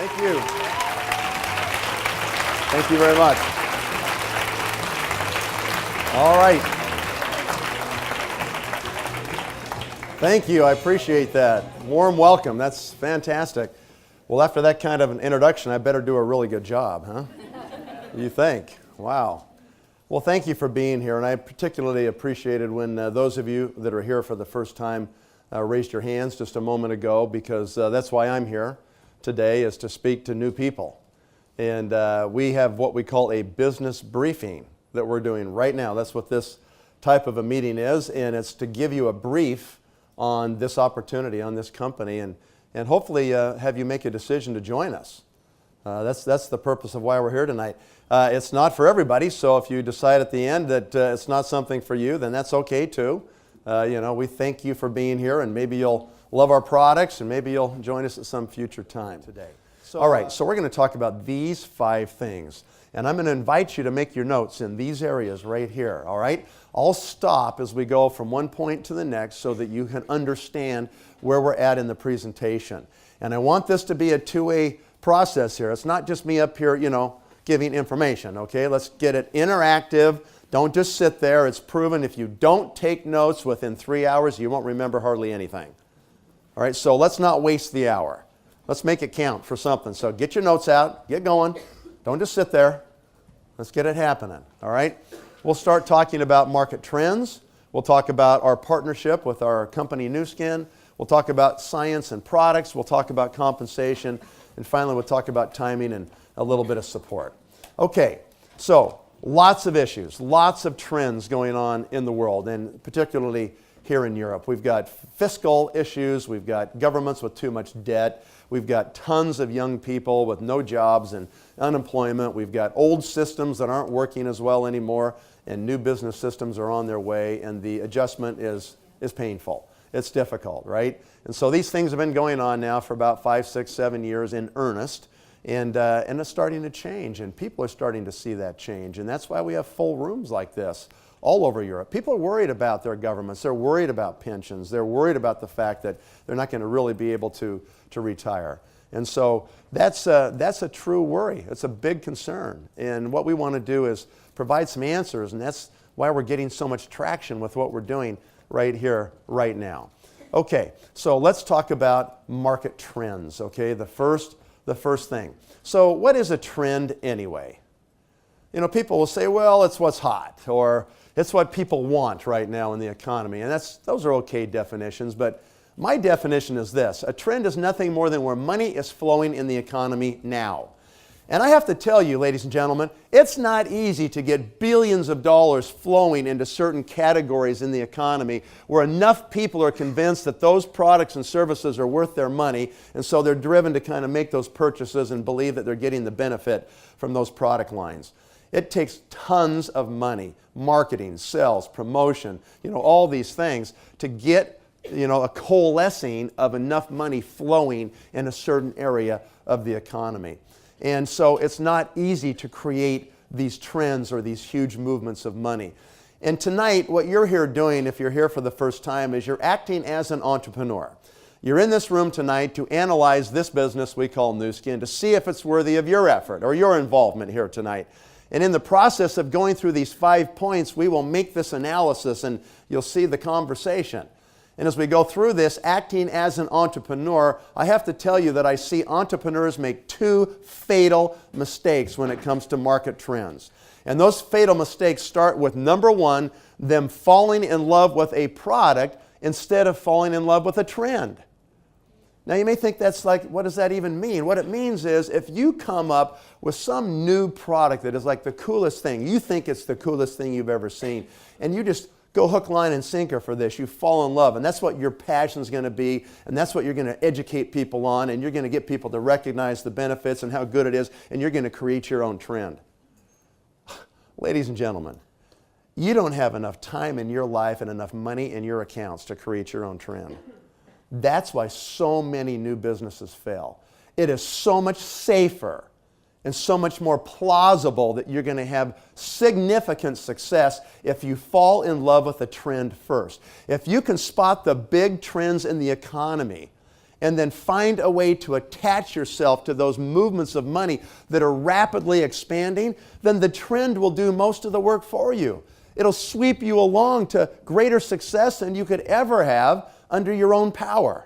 Thank you. Thank you very much. All right. Thank you. I appreciate that. Warm welcome. That's fantastic. Well, after that kind of an introduction, I better do a really good job, huh? You think? Wow. Well, thank you for being here, and I particularly appreciated when those of you that are here for the first time raised your hands just a moment ago, because that's why I'm here today, is to speak to new people. And we have what we call a business briefing that we're doing right now. That's what this type of a meeting is, and it's to give you a brief on this opportunity, on this company, and hopefully have you make a decision to join us. That's the purpose of why we're here tonight. It's not for everybody, so if you decide at the end that it's not something for you, then that's okay too. We thank you for being here, and maybe you'll love our products, and maybe you'll join us at some future time today. All right, so we're going to talk about these 5 things. And I'm going to invite you to make your notes in these areas right here, all right? I'll stop as we go from one point to the next so that you can understand where we're at in the presentation. And I want this to be a two-way process here. It's not just me up here, giving information, okay? Let's get it interactive. Don't just sit there. It's proven if you don't take notes within 3 hours, you won't remember hardly anything. All right, so let's not waste the hour. Let's make it count for something. So get your notes out, get going. Don't just sit there. Let's get it happening, all right? We'll start talking about market trends. We'll talk about our partnership with our company, Nu Skin. We'll talk about science and products. We'll talk about compensation. And finally, we'll talk about timing and a little bit of support. Okay, so lots of issues, lots of trends going on in the world, and particularly here in Europe. We've got fiscal issues. We've got governments with too much debt. We've got tons of young people with no jobs and unemployment. We've got old systems that aren't working as well anymore, and new business systems are on their way, and the adjustment is painful. It's difficult, right? And so these things have been going on now for about 5, 6, 7 years in earnest, and it's starting to change, and people are starting to see that change, and that's why we have full rooms like this all over Europe. People are worried about their governments. They're worried about pensions. They're worried about the fact that they're not going to really be able to retire. And so that's a true worry. It's a big concern. And what we want to do is provide some answers, and that's why we're getting so much traction with what we're doing right here, right now. Okay, so let's talk about market trends, okay? The first thing. So what is a trend anyway? People will say, well, it's what's hot, or it's what people want right now in the economy. And those are okay definitions, but my definition is this. A trend is nothing more than where money is flowing in the economy now. And I have to tell you, ladies and gentlemen, it's not easy to get billions of dollars flowing into certain categories in the economy where enough people are convinced that those products and services are worth their money, and so they're driven to kind of make those purchases and believe that they're getting the benefit from those product lines. It takes tons of money, marketing, sales, promotion, all these things to get a coalescing of enough money flowing in a certain area of the economy. And so it's not easy to create these trends or these huge movements of money. And tonight, what you're here doing, if you're here for the first time, is you're acting as an entrepreneur. You're in this room tonight to analyze this business we call Nu Skin, to see if it's worthy of your effort or your involvement here tonight. And in the process of going through these 5 points, we will make this analysis, and you'll see the conversation. And as we go through this, acting as an entrepreneur, I have to tell you that I see entrepreneurs make 2 fatal mistakes when it comes to market trends. And those fatal mistakes start with, number 1, them falling in love with a product instead of falling in love with a trend. Now you may think that's like, what does that even mean? What it means is if you come up with some new product that is like the coolest thing, you think it's the coolest thing you've ever seen, and you just go hook, line, and sinker for this. You fall in love, and that's what your passion's going to be, and that's what you're going to educate people on, and you're going to get people to recognize the benefits and how good it is, and you're going to create your own trend. Ladies and gentlemen, you don't have enough time in your life and enough money in your accounts to create your own trend. That's why so many new businesses fail. It is so much safer and so much more plausible that you're going to have significant success if you fall in love with a trend first. If you can spot the big trends in the economy and then find a way to attach yourself to those movements of money that are rapidly expanding, then the trend will do most of the work for you. It'll sweep you along to greater success than you could ever have under your own power.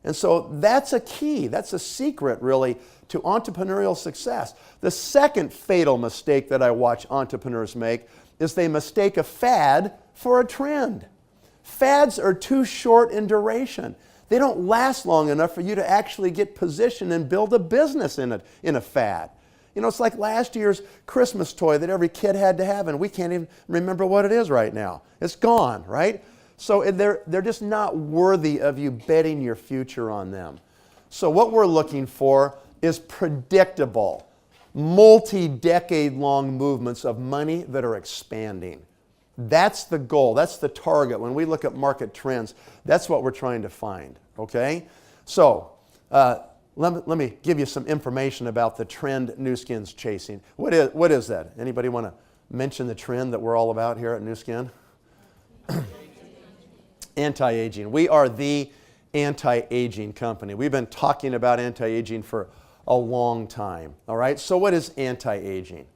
And so that's a key, that's a secret really to entrepreneurial success. The second fatal mistake that I watch entrepreneurs make is they mistake a fad for a trend. Fads are too short in duration. They don't last long enough for you to actually get positioned and build a business in a fad. You know, it's like last year's Christmas toy that every kid had to have, and we can't even remember what it is right now. It's gone, right? So they're just not worthy of you betting your future on them. So what we're looking for is predictable, multi-decade-long movements of money that are expanding. That's the goal. That's the target. When we look at market trends, that's what we're trying to find, okay? So let me give you some information about the trend Nu Skin's chasing. What is that? Anybody want to mention the trend that we're all about here at Nu Skin? Anti-aging. We are the anti-aging company. We've been talking about anti-aging for a long time, all right? So what is anti-aging?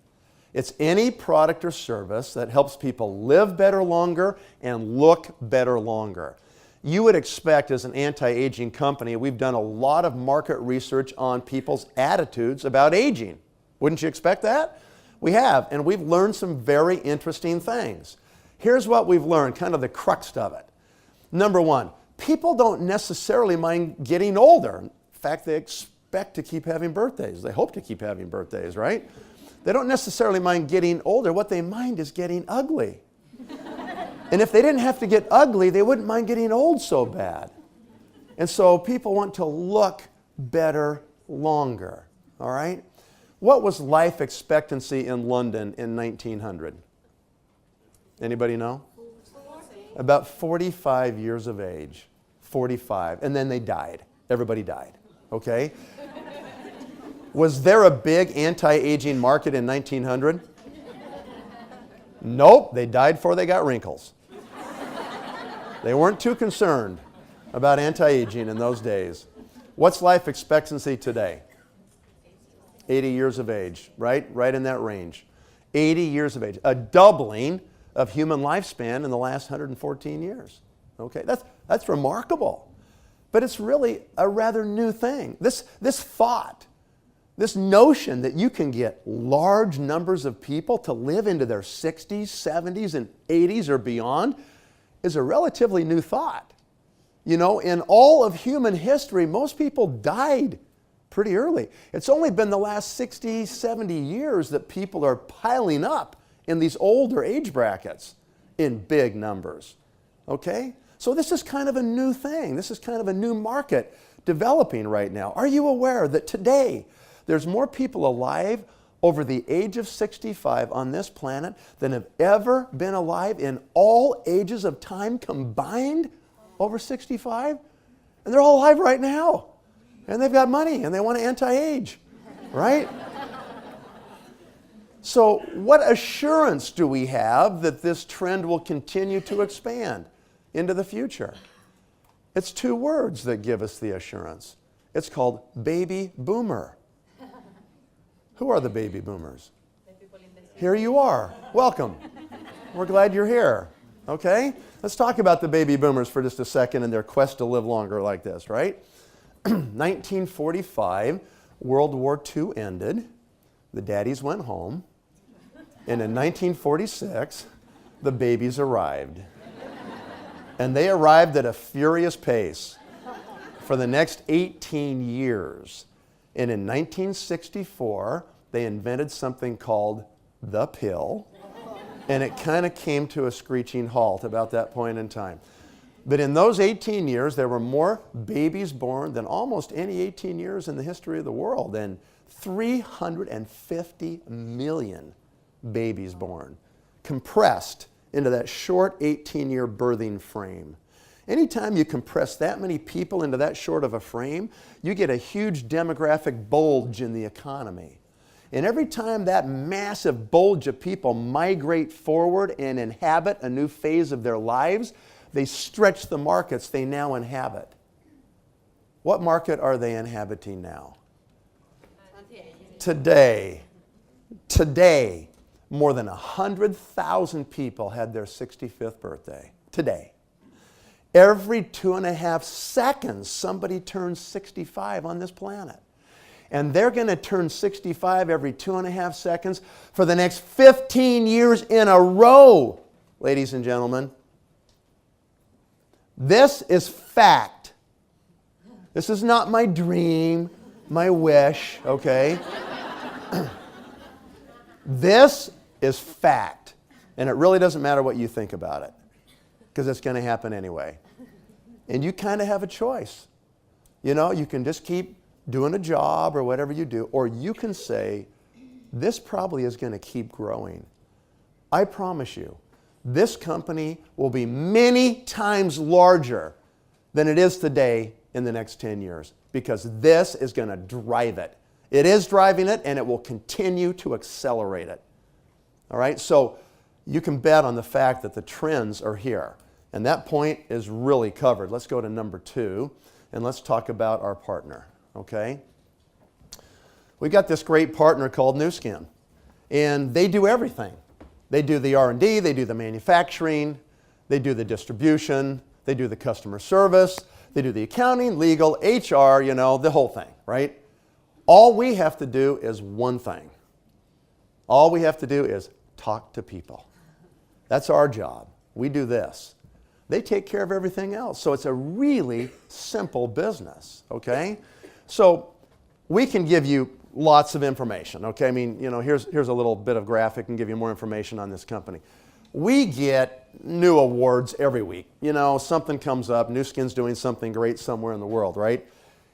It's any product or service that helps people live better longer and look better longer. You would expect as an anti-aging company, we've done a lot of market research on people's attitudes about aging. Wouldn't you expect that? We have, and we've learned some very interesting things. Here's what we've learned, kind of the crux of it. Number one, people don't necessarily mind getting older. In fact, they expect to keep having birthdays. They hope to keep having birthdays, right? They don't necessarily mind getting older. What they mind is getting ugly. And if they didn't have to get ugly, they wouldn't mind getting old so bad. And so people want to look better longer, all right? What was life expectancy in London in 1900? Anybody know? About 45 years of age. 45. And then they died. Everybody died, okay? Was there a big anti-aging market in 1900? Nope, they died before they got wrinkles. They weren't too concerned about anti-aging in those days. What's life expectancy today? 80 years of age, right? Right in that range. 80 years of age. A doubling of human lifespan in the last 114 years. Okay, that's remarkable. But it's really a rather new thing. This thought, this notion that you can get large numbers of people to live into their 60s, 70s, and 80s or beyond is a relatively new thought. You know, in all of human history, most people died pretty early. It's only been the last 60, 70 years that people are piling up in these older age brackets in big numbers. Okay? So this is kind of a new thing. This is kind of a new market developing right now. Are you aware that today there's more people alive over the age of 65 on this planet than have ever been alive in all ages of time combined over 65? And they're all alive right now. And they've got money and they want to anti-age, right? So what assurance do we have that this trend will continue to expand into the future? It's two words that give us the assurance. It's called baby boomer. Who are the baby boomers? Here you are. Welcome. We're glad you're here. Okay? Let's talk about the baby boomers for just a second and their quest to live longer like this, right? 1945, World War II ended. The daddies went home. And in 1946, the babies arrived. And they arrived at a furious pace for the next 18 years. And in 1964, they invented something called the pill. And it kind of came to a screeching halt about that point in time. But in those 18 years, there were more babies born than almost any 18 years in the history of the world. And 350 million babies born, compressed into that short 18-year birthing frame. Anytime you compress that many people into that short of a frame, you get a huge demographic bulge in the economy. And every time that massive bulge of people migrate forward and inhabit a new phase of their lives, they stretch the markets they now inhabit. What market are they inhabiting now? Today, more than 100,000 people had their 65th birthday. Today. Every 2.5 seconds, somebody turns 65 on this planet. And they're going to turn 65 every 2.5 seconds for the next 15 years in a row, ladies and gentlemen. This is fact. This is not my dream, my wish, okay? This is fact. And it really doesn't matter what you think about it, because it's going to happen anyway. And you kind of have a choice. You know, you can just keep doing a job or whatever you do, or you can say, this probably is going to keep growing. I promise you, this company will be many times larger than it is today in the next 10 years, because this is going to drive it. It is driving it, and it will continue to accelerate it. All right, so you can bet on the fact that the trends are here. And that point is really covered. Let's go to number 2, and let's talk about our partner, okay? We got this great partner called Nu Skin, and they do everything. They do the R&D, they do the manufacturing, they do the distribution, they do the customer service, they do the accounting, legal, HR, you know, the whole thing, right? All we have to do is one thing. All we have to do is talk to people. That's our job. We do this. They take care of everything else. So it's a really simple business, okay? So we can give you lots of information, okay? I mean, you know, here's a little bit of graphic and give you more information on this company. We get new awards every week. You know, something comes up, Nu Skin's doing something great somewhere in the world, right?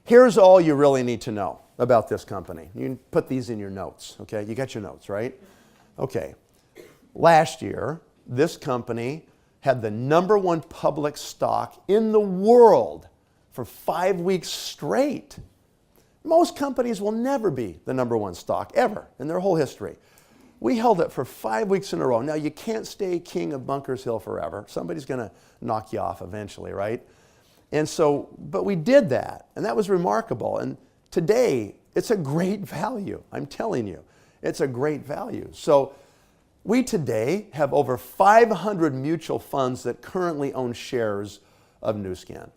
Here's all you really need to know about this company. You can put these in your notes, okay? You got your notes, right? Okay. Last year, this company had the #1 public stock in the world for 5 weeks straight. Most companies will never be the #1 stock, ever, in their whole history. We held it for 5 weeks in a row. Now, you can't stay king of Bunkers Hill forever. Somebody's going to knock you off eventually, right? And so, but we did that, and that was remarkable. And today, it's a great value. I'm telling you, it's a great value. So we today have over 500 mutual funds that currently own shares of Nu Skin.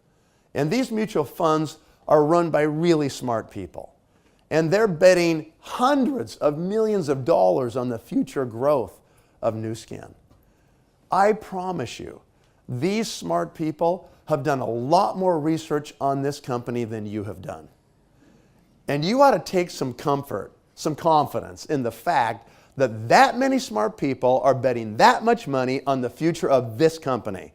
And these mutual funds are run by really smart people. And they're betting hundreds of millions of dollars on the future growth of Nu Skin. I promise you, these smart people have done a lot more research on this company than you have done. And you ought to take some comfort, some confidence in the fact that that many smart people are betting that much money on the future of this company.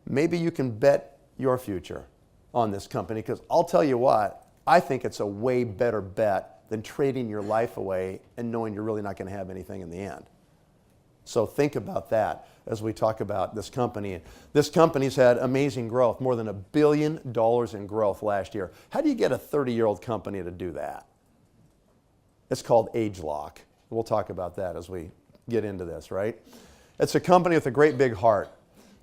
Maybe you can bet your future on this company, because I'll tell you what, I think it's a way better bet than trading your life away and knowing you're really not going to have anything in the end. So think about that as we talk about this company. This company's had amazing growth, more than $1 billion in growth last year. How do you get a 30-year-old company to do that? It's called ageLOC. We'll talk about that as we get into this, right? It's a company with a great big heart.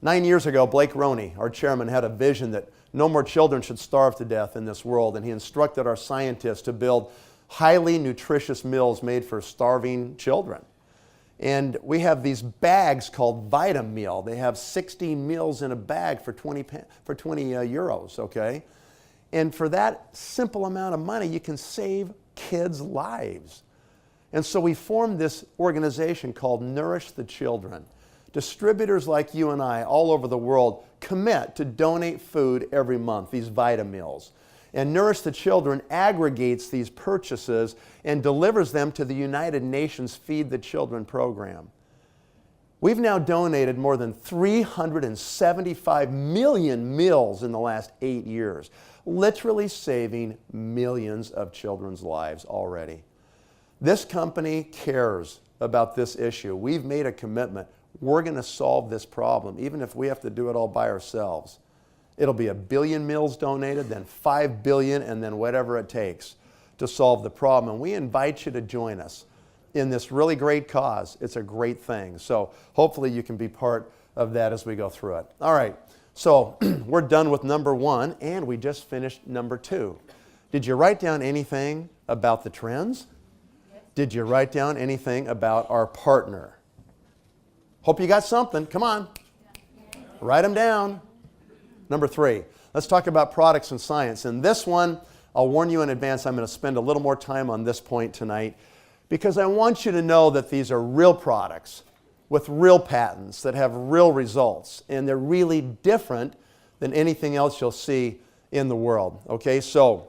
9 years ago, Blake Roney, our chairman, had a vision that no more children should starve to death in this world, and he instructed our scientists to build highly nutritious meals made for starving children. And we have these bags called Vitameal. They have 60 meals in a bag for 20 euros, okay? And for that simple amount of money, you can save kids' lives. And so we formed this organization called Nourish the Children. Distributors like you and I all over the world commit to donate food every month, these Vitameals. And Nourish the Children aggregates these purchases and delivers them to the United Nations Feed the Children program. We've now donated more than 375 million meals in the last 8 years, literally saving millions of children's lives already. This company cares about this issue. We've made a commitment. We're going to solve this problem, even if we have to do it all by ourselves. It'll be 1 billion meals donated, then 5 billion, and then whatever it takes to solve the problem. And we invite you to join us in this really great cause. It's a great thing. So hopefully you can be part of that as we go through it. All right, so we're done with number 1, and we just finished number 2. Did you write down anything about the trends? Did you write down anything about our partner? Hope you got something. Come on. Write them down. Number 3, let's talk about products and science. And this one, I'll warn you in advance, I'm going to spend a little more time on this point tonight because I want you to know that these are real products with real patents that have real results. And they're really different than anything else you'll see in the world. Okay, so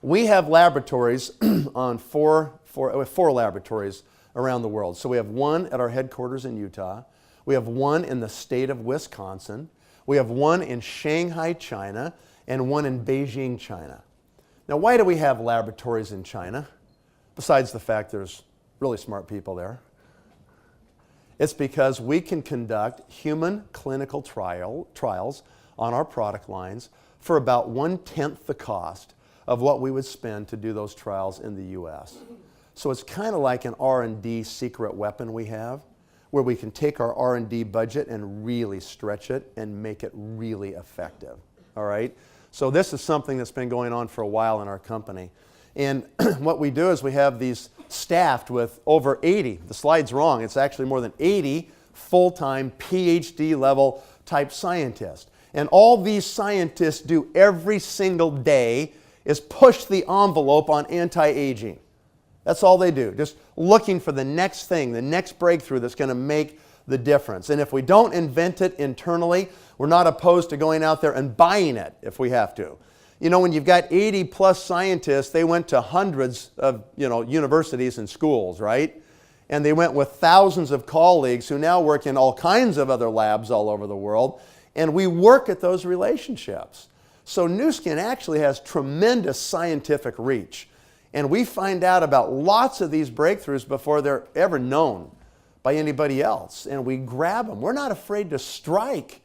we have laboratories on four laboratories around the world. So we have one at our headquarters in Utah. We have one in the state of Wisconsin. We have one in Shanghai, China, and one in Beijing, China. Now, why do we have laboratories in China? Besides the fact there's really smart people there. It's because we can conduct human clinical trials on our product lines for about 1/10 the cost of what we would spend to do those trials in the U.S. So it's kind of like an R&D secret weapon we have, where we can take our R&D budget and really stretch it and make it really effective. All right? So this is something that's been going on for a while in our company. And what we do is we have these staffed with over 80, the slide's wrong, it's actually more than 80 full-time PhD level type scientists. And all these scientists do every single day is push the envelope on anti-aging. That's all they do, just looking for the next thing, the next breakthrough that's going to make the difference. And if we don't invent it internally, we're not opposed to going out there and buying it if we have to. You know, when you've got 80 plus scientists, they went to hundreds of, universities and schools, right? And they went with thousands of colleagues who now work in all kinds of other labs all over the world. And we work at those relationships. So Nu Skin actually has tremendous scientific reach. And we find out about lots of these breakthroughs before they're ever known by anybody else. And we grab them. We're not afraid to strike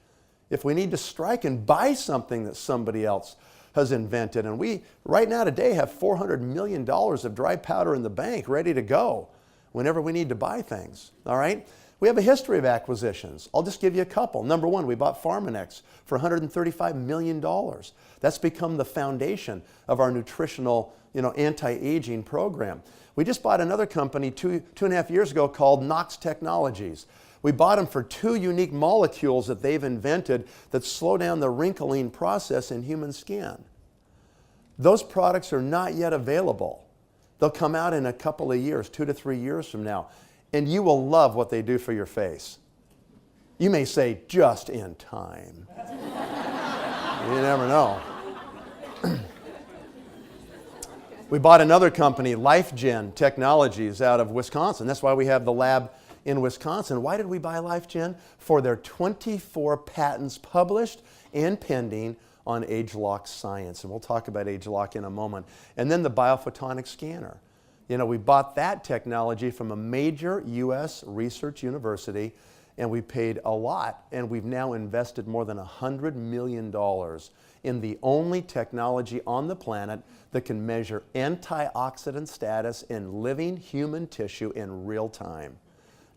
if we need to strike and buy something that somebody else has invented. And we, right now today, have $400 million of dry powder in the bank ready to go whenever we need to buy things. All right? We have a history of acquisitions. I'll just give you a couple. Number 1, we bought Pharmanex for $135 million. That's become the foundation of our nutritional, anti-aging program. We just bought another company two and a half years ago called Nox Technologies. We bought them for 2 unique molecules that they've invented that slow down the wrinkling process in human skin. Those products are not yet available. They'll come out in a couple of years, 2 to 3 years from now. And you will love what they do for your face. You may say, just in time. You never know. We bought another company, LifeGen Technologies, out of Wisconsin. That's why we have the lab in Wisconsin. Why did we buy LifeGen? For their 24 patents published and pending on age-lock science. And we'll talk about age-lock in a moment. And then the biophotonic scanner. We bought that technology from a major U.S. research university, and we paid a lot. And we've now invested more than $100 million in the only technology on the planet that can measure antioxidant status in living human tissue in real time.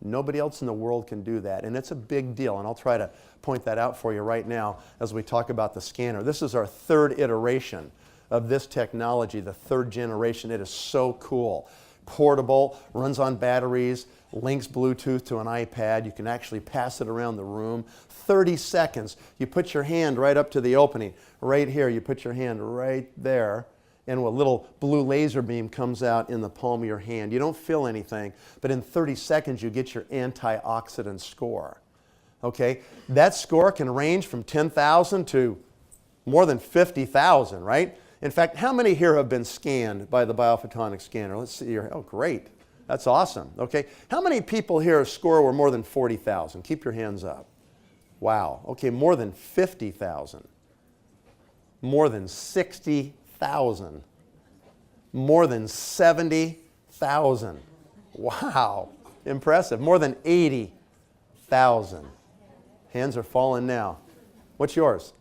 Nobody else in the world can do that, and it's a big deal. And I'll try to point that out for you right now as we talk about the scanner. This is our 3rd iteration of this technology, the 3rd generation. It is so cool. Portable, runs on batteries, links Bluetooth to an iPad. You can actually pass it around the room. 30 seconds. You put your hand right up to the opening. Right here, you put your hand right there, and a little blue laser beam comes out in the palm of your hand. You don't feel anything, but in 30 seconds, you get your antioxidant score. Okay? That score can range from 10,000 to more than 50,000, right? In fact, how many here have been scanned by the biophotonic scanner? Let's see here. Oh, great. That's awesome. Okay. How many people here score were more than 40,000? Keep your hands up. Wow. Okay, more than 50,000. More than 60,000. More than 70,000. Wow. Impressive. More than 80,000. Hands are falling now. What's yours?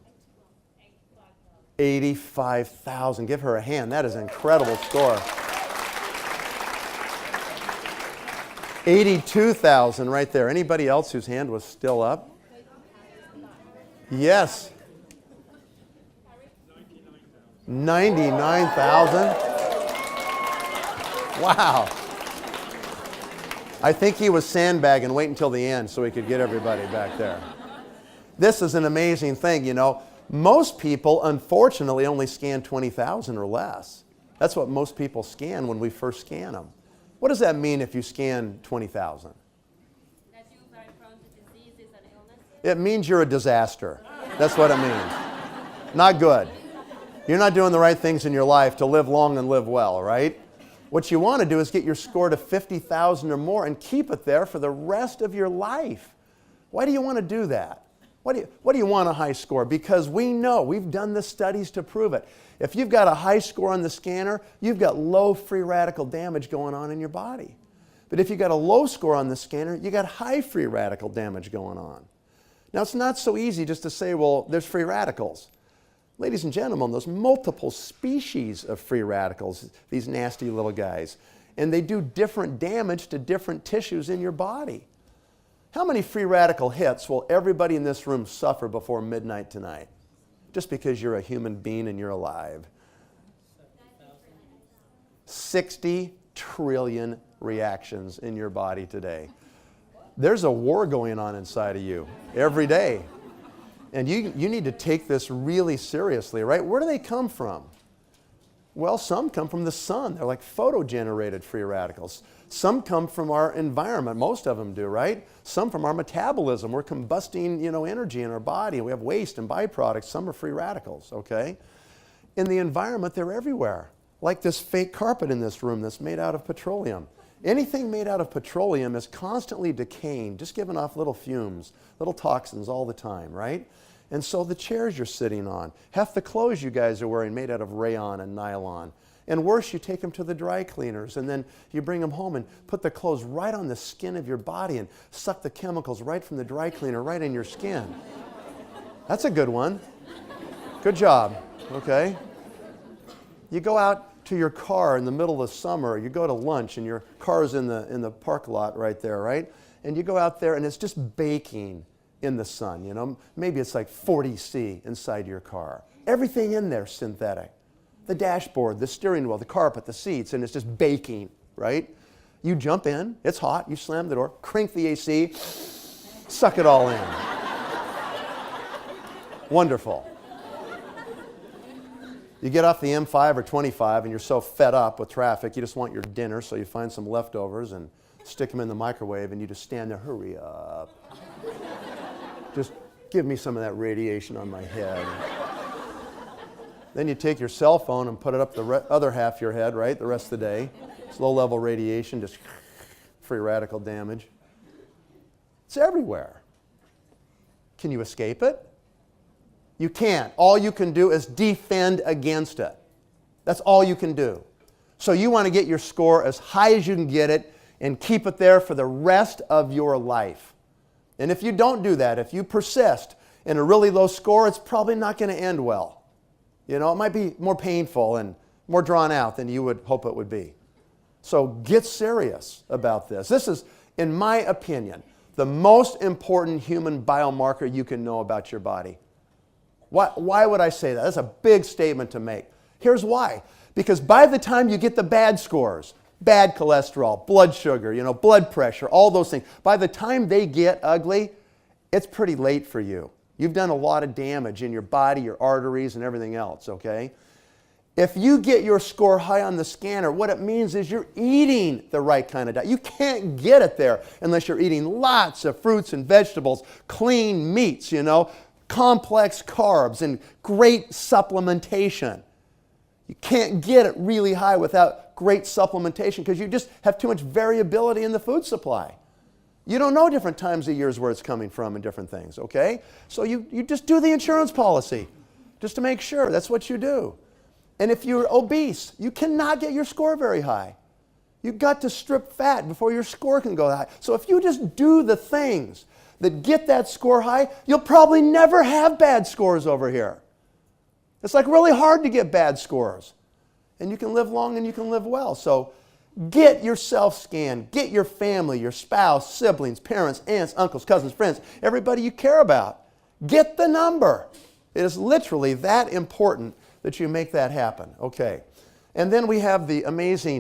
85,000. Give her a hand. That is an incredible score. 82,000 right there. Anybody else whose hand was still up? Yes. 99,000. Wow. I think he was sandbagging, wait until the end so he could get everybody back there. This is an amazing thing, you know. Most people, unfortunately, only scan 20,000 or less. That's what most people scan when we first scan them. What does that mean if you scan 20,000? That you are prone to diseases and illnesses. It means you're a disaster. That's what it means. Not good. You're not doing the right things in your life to live long and live well, right? What you want to do is get your score to 50,000 or more and keep it there for the rest of your life. Why do you want to do that? What do you want a high score? Because we know, we've done the studies to prove it. If you've got a high score on the scanner, you've got low free radical damage going on in your body. But if you've got a low score on the scanner, you've got high free radical damage going on. Now, it's not so easy just to say, well, there's free radicals. Ladies and gentlemen, there's multiple species of free radicals, these nasty little guys. And they do different damage to different tissues in your body. How many free radical hits will everybody in this room suffer before midnight tonight? Just because you're a human being and you're alive. 60 trillion reactions in your body today. There's a war going on inside of you every day. And you need to take this really seriously, right? Where do they come from? Well, some come from the sun. They're like photo-generated free radicals. Some come from our environment. Most of them do, right? Some from our metabolism. We're combusting, energy in our body. We have waste and byproducts. Some are free radicals, okay? In the environment, they're everywhere. Like this fake carpet in this room that's made out of petroleum. Anything made out of petroleum is constantly decaying, just giving off little fumes, little toxins all the time, right? And so the chairs you're sitting on, half the clothes you guys are wearing made out of rayon and nylon. And worse, you take them to the dry cleaners and then you bring them home and put the clothes right on the skin of your body and suck the chemicals right from the dry cleaner right in your skin. That's a good one. Good job, okay? You go out to your car in the middle of summer, you go to lunch and your car's in the park lot right there, right? And you go out there and it's just baking in the sun, Maybe it's like 40 C inside your car. Everything in there synthetic. The dashboard, the steering wheel, the carpet, the seats, and it's just baking, right? You jump in, it's hot, you slam the door, crank the AC, suck it all in. Wonderful. You get off the M5 or 25 and you're so fed up with traffic, you just want your dinner, so you find some leftovers and stick them in the microwave and you just stand there, hurry up. Just give me some of that radiation on my head. Then you take your cell phone and put it up the other half of your head, right, the rest of the day. It's low-level radiation, just free radical damage. It's everywhere. Can you escape it? You can't. All you can do is defend against it. That's all you can do. So you want to get your score as high as you can get it and keep it there for the rest of your life. And if you don't do that, if you persist in a really low score, it's probably not going to end well. It might be more painful and more drawn out than you would hope it would be. So get serious about this. This is, in my opinion, the most important human biomarker you can know about your body. Why would I say that? That's a big statement to make. Here's why. Because by the time you get the bad scores, bad cholesterol, blood sugar, blood pressure, all those things, by the time they get ugly, it's pretty late for you. You've done a lot of damage in your body, your arteries, and everything else, okay? If you get your score high on the scanner, what it means is you're eating the right kind of diet. You can't get it there unless you're eating lots of fruits and vegetables, clean meats, complex carbs, and great supplementation. You can't get it really high without great supplementation because you just have too much variability in the food supply. You don't know different times of years where it's coming from and different things, okay? So you just do the insurance policy just to make sure. That's what you do. And if you're obese, you cannot get your score very high. You've got to strip fat before your score can go high. So if you just do the things that get that score high, you'll probably never have bad scores over here. It's like really hard to get bad scores. And you can live long and you can live well. So Get yourself scanned. Get your family, your spouse, siblings, parents, aunts, uncles, cousins, friends, everybody you care about. Get the number. It is literally that important that you make that happen. Okay. And then we have the amazing